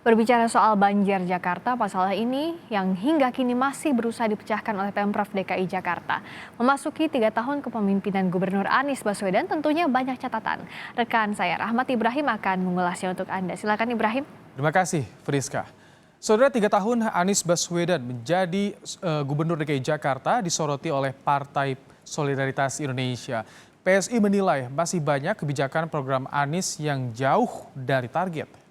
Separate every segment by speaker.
Speaker 1: Berbicara soal banjir Jakarta, masalah ini yang hingga kini masih berusaha dipecahkan oleh Pemprov DKI Jakarta. Memasuki 3 tahun kepemimpinan Gubernur Anies Baswedan tentunya banyak catatan. Rekan saya Rahmat Ibrahim akan mengulasnya untuk Anda. Silakan Ibrahim.
Speaker 2: Terima kasih, Friska. Saudara, 3 tahun Anies Baswedan menjadi Gubernur DKI Jakarta disoroti oleh Partai Solidaritas Indonesia. PSI menilai masih banyak kebijakan program Anies yang jauh dari target.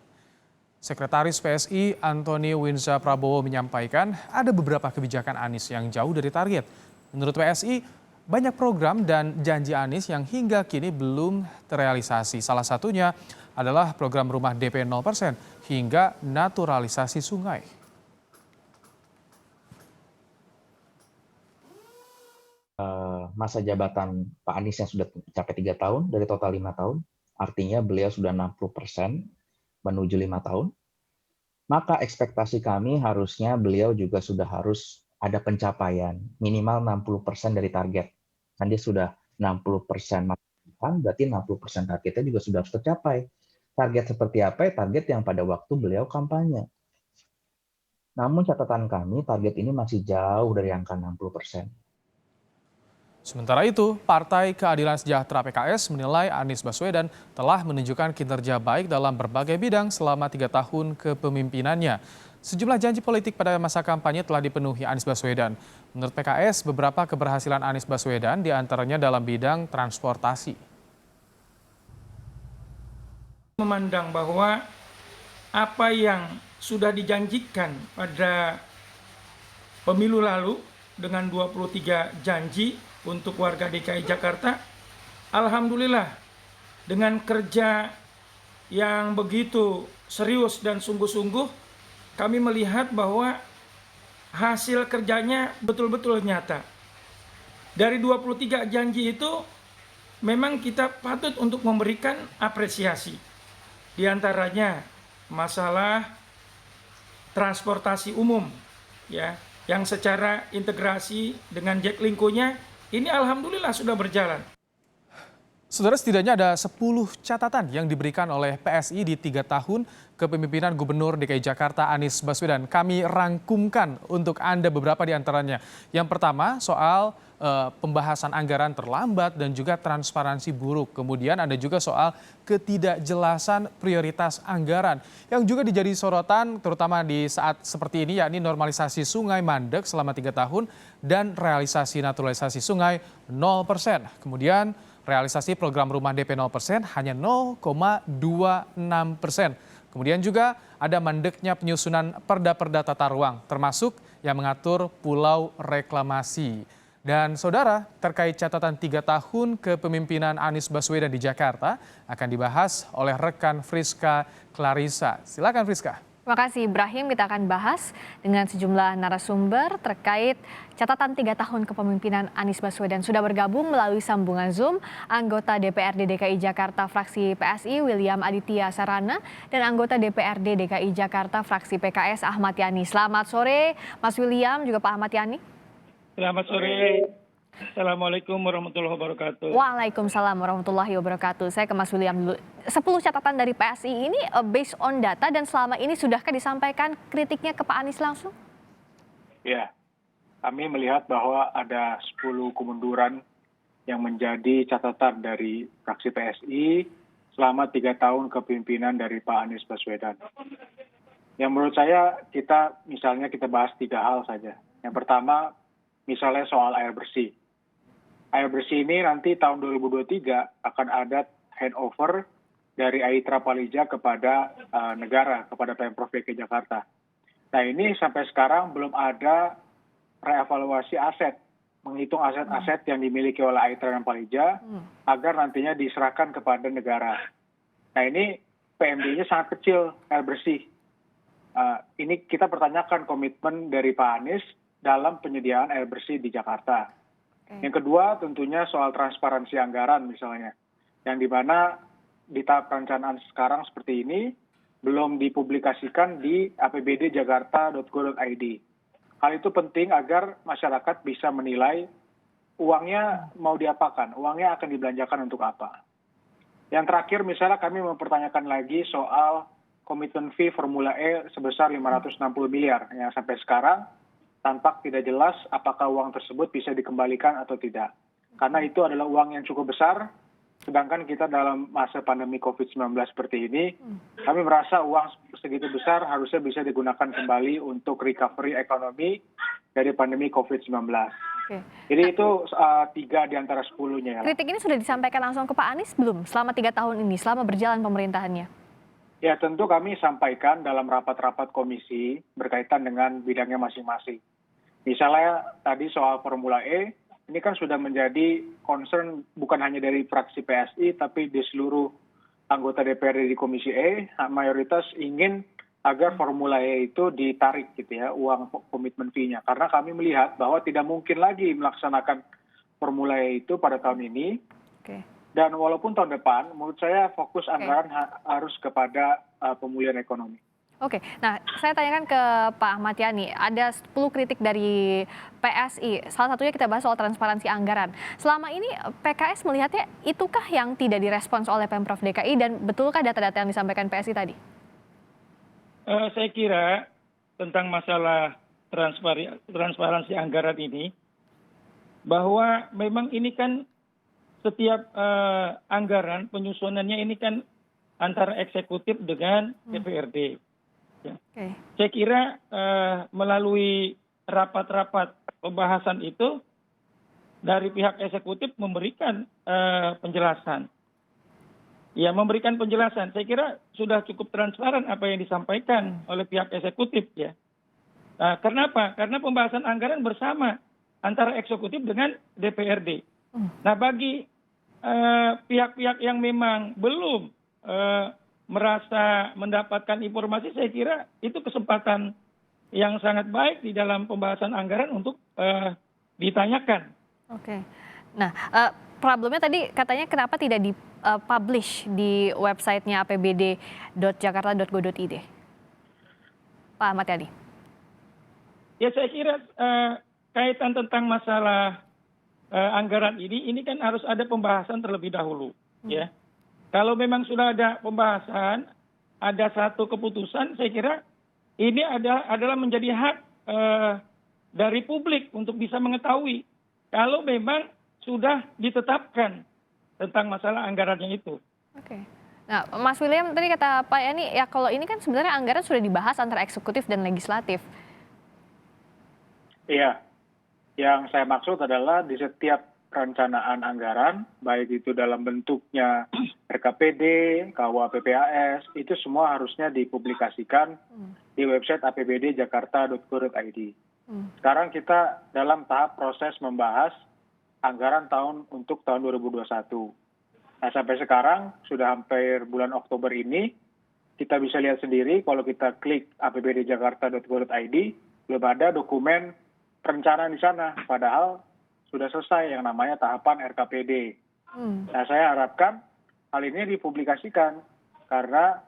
Speaker 2: Sekretaris PSI Antoni Winza Prabowo menyampaikan ada beberapa kebijakan Anies yang jauh dari target. Menurut PSI, banyak program dan janji Anies yang hingga kini belum terrealisasi. Salah satunya adalah program rumah DP 0% hingga naturalisasi sungai.
Speaker 3: Masa jabatan Pak Anies yang sudah mencapai 3 tahun dari total 5 tahun, artinya beliau sudah 60% menuju 5 tahun, maka ekspektasi kami harusnya beliau juga sudah harus ada pencapaian minimal 60% dari target. Kan dia sudah 60% berarti 60% targetnya juga sudah harus tercapai. Target seperti apa? Target yang pada waktu beliau kampanye. Namun catatan kami target ini masih jauh dari angka 60%.
Speaker 2: Sementara itu, Partai Keadilan Sejahtera PKS menilai Anies Baswedan telah menunjukkan kinerja baik dalam berbagai bidang selama 3 tahun kepemimpinannya. Sejumlah janji politik pada masa kampanye telah dipenuhi Anies Baswedan. Menurut PKS, beberapa keberhasilan Anies Baswedan diantaranya dalam bidang transportasi.
Speaker 4: Memandang bahwa apa yang sudah dijanjikan pada pemilu lalu dengan 23 janji untuk warga DKI Jakarta, alhamdulillah dengan kerja yang begitu serius dan sungguh-sungguh, kami melihat bahwa hasil kerjanya betul-betul nyata. Dari 23 janji itu memang kita patut untuk memberikan apresiasi. Di antaranya masalah transportasi umum, ya, yang secara integrasi dengan Jaklingko-nya ini alhamdulillah sudah berjalan.
Speaker 2: Saudara, setidaknya ada 10 catatan yang diberikan oleh PSI di 3 tahun kepemimpinan Gubernur DKI Jakarta Anies Baswedan. Kami rangkumkan untuk Anda beberapa di antaranya. Yang pertama soal pembahasan anggaran terlambat dan juga transparansi buruk. Kemudian ada juga soal ketidakjelasan prioritas anggaran yang juga dijadi sorotan terutama di saat seperti ini, yakni normalisasi Sungai Mandek selama 3 tahun dan realisasi naturalisasi sungai 0%. Kemudian realisasi program rumah DP 0% hanya 0,26%. Kemudian juga ada mandeknya penyusunan perda-perda tata ruang, termasuk yang mengatur pulau reklamasi. Dan saudara, terkait catatan 3 tahun kepemimpinan Anies Baswedan di Jakarta akan dibahas oleh rekan Friska Clarissa. Silakan Friska.
Speaker 1: Terima kasih Ibrahim, kita akan bahas dengan sejumlah narasumber terkait catatan 3 tahun kepemimpinan Anies Baswedan. Sudah bergabung melalui sambungan Zoom anggota DPRD DKI Jakarta fraksi PSI William Aditya Sarana dan anggota DPRD DKI Jakarta fraksi PKS Ahmad Yani. Selamat sore Mas William juga Pak Ahmad Yani.
Speaker 4: Selamat sore. Assalamualaikum warahmatullahi wabarakatuh.
Speaker 1: Waalaikumsalam warahmatullahi wabarakatuh. Saya ke Mas William dulu. 10 catatan dari PSI ini based on data dan selama ini sudahkah disampaikan kritiknya ke Pak Anies langsung?
Speaker 5: Ya, kami melihat bahwa ada 10 kemunduran yang menjadi catatan dari fraksi PSI selama 3 tahun kepemimpinan dari Pak Anies Baswedan. Yang menurut saya kita bahas 3 hal saja. Yang pertama, misalnya soal air bersih. Air bersih ini nanti tahun 2023 akan ada handover dari Aitra Palija kepada negara, kepada Pemprov DKI Jakarta. Nah ini sampai sekarang belum ada reevaluasi aset, menghitung aset-aset yang dimiliki oleh Aitra dan Palija agar nantinya diserahkan kepada negara. Nah ini PMD-nya sangat kecil, air bersih. Ini kita pertanyakan komitmen dari Pak Anies dalam penyediaan air bersih di Jakarta. Yang kedua tentunya soal transparansi anggaran misalnya, yang dimana di tahap perencanaan sekarang seperti ini belum dipublikasikan di apbdjakarta.go.id. Hal itu penting agar masyarakat bisa menilai uangnya mau diapakan, uangnya akan dibelanjakan untuk apa. Yang terakhir misalnya kami mempertanyakan lagi soal komitmen fee Formula E sebesar 560 miliar yang sampai sekarang tampak tidak jelas apakah uang tersebut bisa dikembalikan atau tidak. Karena itu adalah uang yang cukup besar, sedangkan kita dalam masa pandemi COVID-19 seperti ini, kami merasa uang segitu besar harusnya bisa digunakan kembali untuk recovery ekonomi dari pandemi COVID-19.
Speaker 1: Oke.
Speaker 5: Jadi itu 3 di antara 10-nya. Ya.
Speaker 1: Kritik ini sudah disampaikan langsung ke Pak Anies belum selama 3 tahun ini, selama berjalan pemerintahannya?
Speaker 5: Ya tentu kami sampaikan dalam rapat-rapat komisi berkaitan dengan bidangnya masing-masing. Misalnya tadi soal Formula E, ini kan sudah menjadi concern bukan hanya dari fraksi PSI, tapi di seluruh anggota DPRD di Komisi E, mayoritas ingin agar Formula E itu ditarik gitu ya, uang komitmen fee-nya. Karena kami melihat bahwa tidak mungkin lagi melaksanakan Formula E itu pada tahun ini.
Speaker 1: Oke.
Speaker 5: Dan walaupun tahun depan, menurut saya fokus anggaran harus kepada pemulihan ekonomi.
Speaker 1: Oke, nah saya tanyakan ke Pak Ahmad Yani, ada 10 kritik dari PSI, salah satunya kita bahas soal transparansi anggaran. Selama ini PKS melihatnya itukah yang tidak direspons oleh Pemprov DKI dan betulkah data-data yang disampaikan PSI tadi?
Speaker 4: Saya kira tentang masalah transparansi anggaran ini, bahwa memang ini kan setiap anggaran penyusunannya ini kan antara eksekutif dengan DPRD. Ya.
Speaker 1: Okay.
Speaker 4: Saya kira melalui rapat-rapat pembahasan itu dari pihak eksekutif memberikan penjelasan. Ya, memberikan penjelasan. Saya kira sudah cukup transparan apa yang disampaikan oleh pihak eksekutif ya. Kenapa? Karena pembahasan anggaran bersama antara eksekutif dengan DPRD. Nah, bagi pihak-pihak yang memang belum merasa mendapatkan informasi, saya kira itu kesempatan yang sangat baik di dalam pembahasan anggaran untuk ditanyakan.
Speaker 1: Oke. Nah, problemnya tadi katanya kenapa tidak dipublish di websitenya apbd.jakarta.go.id? Pak Ahmad Yani.
Speaker 4: Ya, saya kira kaitan tentang masalah anggaran ini kan harus ada pembahasan terlebih dahulu, ya. Kalau memang sudah ada pembahasan, ada satu keputusan, saya kira ini adalah menjadi hak dari publik untuk bisa mengetahui kalau memang sudah ditetapkan tentang masalah anggarannya itu.
Speaker 1: Oke. Nah, Mas William tadi kata Pak Yani, ya kalau ini kan sebenarnya anggaran sudah dibahas antara eksekutif dan legislatif.
Speaker 5: Iya, yang saya maksud adalah di setiap perencanaan anggaran, baik itu dalam bentuknya RKPD, KUA PPAS, itu semua harusnya dipublikasikan di website apbd.jakarta.go.id. Sekarang kita dalam tahap proses membahas anggaran untuk tahun 2021. Nah, sampai sekarang sudah hampir bulan Oktober ini, kita bisa lihat sendiri kalau kita klik apbd.jakarta.go.id, belum ada dokumen perencanaan di sana, padahal sudah selesai yang namanya tahapan RKPD. Nah, saya harapkan hal ini dipublikasikan karena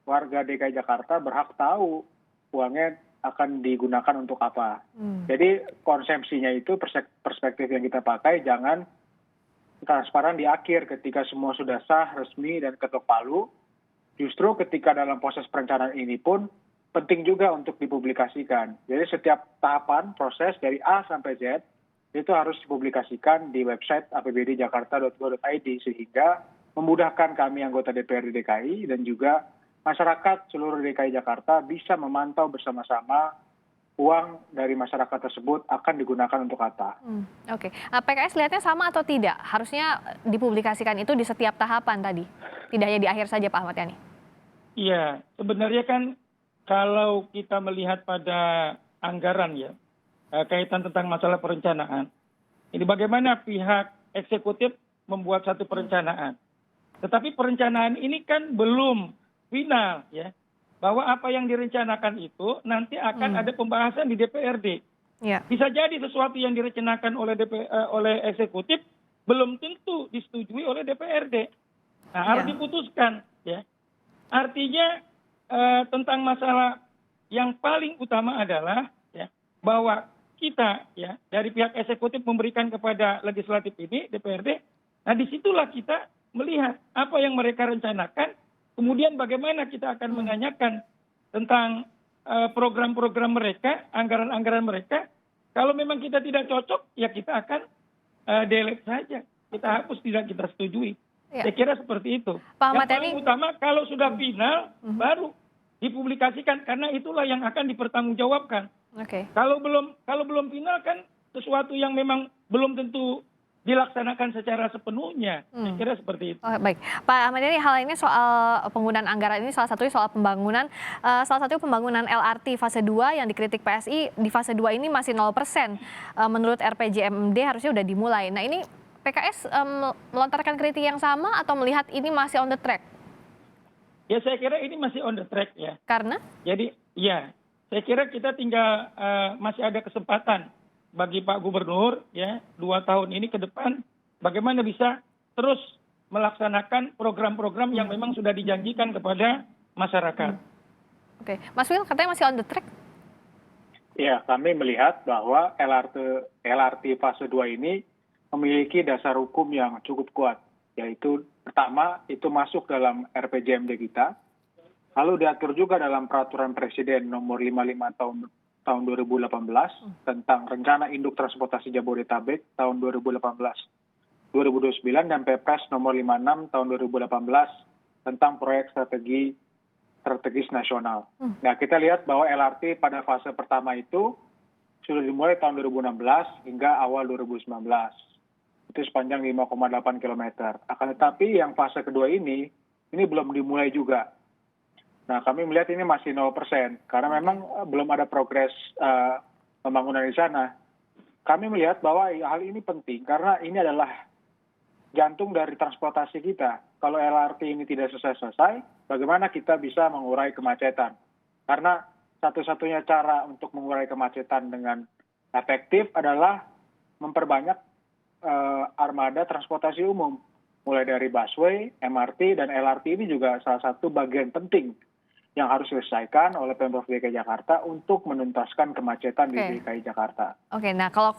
Speaker 5: warga DKI Jakarta berhak tahu uangnya akan digunakan untuk apa. Jadi konsepsinya itu perspektif yang kita pakai jangan transparan di akhir ketika semua sudah sah, resmi, dan ketok palu. Justru ketika dalam proses perencanaan ini pun penting juga untuk dipublikasikan. Jadi setiap tahapan proses dari A sampai Z itu harus dipublikasikan di website apbd.jakarta.go.id sehingga memudahkan kami anggota DPRD DKI dan juga masyarakat seluruh DKI Jakarta bisa memantau bersama-sama uang dari masyarakat tersebut akan digunakan untuk apa.
Speaker 1: Oke. PKS lihatnya sama atau tidak? Harusnya dipublikasikan itu di setiap tahapan tadi, tidak hanya di akhir saja, Pak Ahmad Yani.
Speaker 4: Iya, sebenarnya kan kalau kita melihat pada anggaran ya, kaitan tentang masalah perencanaan. Ini bagaimana pihak eksekutif membuat satu perencanaan. Tetapi perencanaan ini kan belum final ya. Bahwa apa yang direncanakan itu nanti akan ada pembahasan di DPRD.
Speaker 1: Ya.
Speaker 4: Bisa jadi sesuatu yang direncanakan oleh eksekutif belum tentu disetujui oleh DPRD. Nah, harus diputuskan ya. Artinya tentang masalah yang paling utama adalah ya bahwa kita ya dari pihak eksekutif memberikan kepada legislatif ini DPRD. Nah, disitulah kita melihat apa yang mereka rencanakan Kemudian bagaimana kita akan menanyakan tentang program-program mereka, anggaran-anggaran mereka. Kalau memang kita tidak cocok, ya kita akan delete saja. Kita hapus, tidak kita setujui.
Speaker 1: Ya.
Speaker 4: Saya kira seperti itu.
Speaker 1: Pak Ahmad
Speaker 4: Yang paling
Speaker 1: Yani.
Speaker 4: utama kalau sudah final, baru dipublikasikan. Karena itulah yang akan dipertanggungjawabkan.
Speaker 1: Oke.
Speaker 4: Kalau belum final kan sesuatu yang memang belum tentu dilaksanakan secara sepenuhnya. Saya kira seperti itu.
Speaker 1: Oh, baik, Pak Ahmad Yani, hal ini soal penggunaan anggaran ini salah satunya soal pembangunan, LRT fase 2 yang dikritik PSI di fase 2 ini masih 0%. Menurut RPJMD harusnya sudah dimulai. Nah ini PKS melontarkan kritik yang sama atau melihat ini masih on the track?
Speaker 4: Ya saya kira ini masih on the track ya.
Speaker 1: Karena?
Speaker 4: Jadi ya saya kira kita tinggal masih ada kesempatan bagi Pak Gubernur ya 2 tahun ini ke depan bagaimana bisa terus melaksanakan program-program yang memang sudah dijanjikan kepada masyarakat.
Speaker 1: Oke, Mas Wil katanya masih on the track.
Speaker 5: Ya, kami melihat bahwa LRT fase 2 ini memiliki dasar hukum yang cukup kuat, yaitu pertama itu masuk dalam RPJMD kita, lalu diatur juga dalam Peraturan Presiden Nomor 55 tahun 2018 tentang Rencana Induk Transportasi Jabodetabek tahun 2018-2029 dan Perpres Nomor 56 tahun 2018 tentang proyek strategis nasional. Nah, kita lihat bahwa LRT pada fase pertama itu sudah dimulai tahun 2016 hingga awal 2019. Itu sepanjang 5,8 km. Akan tetapi yang fase kedua ini belum dimulai juga. Nah, kami melihat ini masih 0%, karena memang belum ada progres pembangunan di sana. Kami melihat bahwa hal ini penting, karena ini adalah jantung dari transportasi kita. Kalau LRT ini tidak selesai-selesai, bagaimana kita bisa mengurai kemacetan? Karena satu-satunya cara untuk mengurai kemacetan dengan efektif adalah memperbanyak armada transportasi umum. Mulai dari busway, MRT, dan LRT ini juga salah satu bagian penting yang harus diselesaikan oleh Pemprov DKI Jakarta untuk menuntaskan kemacetan di DKI Jakarta.
Speaker 1: Oke, nah kalau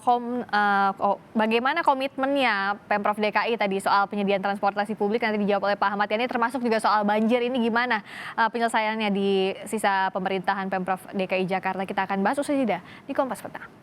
Speaker 1: bagaimana komitmennya Pemprov DKI tadi soal penyediaan transportasi publik nanti dijawab oleh Pak Ahmad Yani, termasuk juga soal banjir ini gimana penyelesaiannya di sisa pemerintahan Pemprov DKI Jakarta. Kita akan bahas usai jeda di Kompas Petang.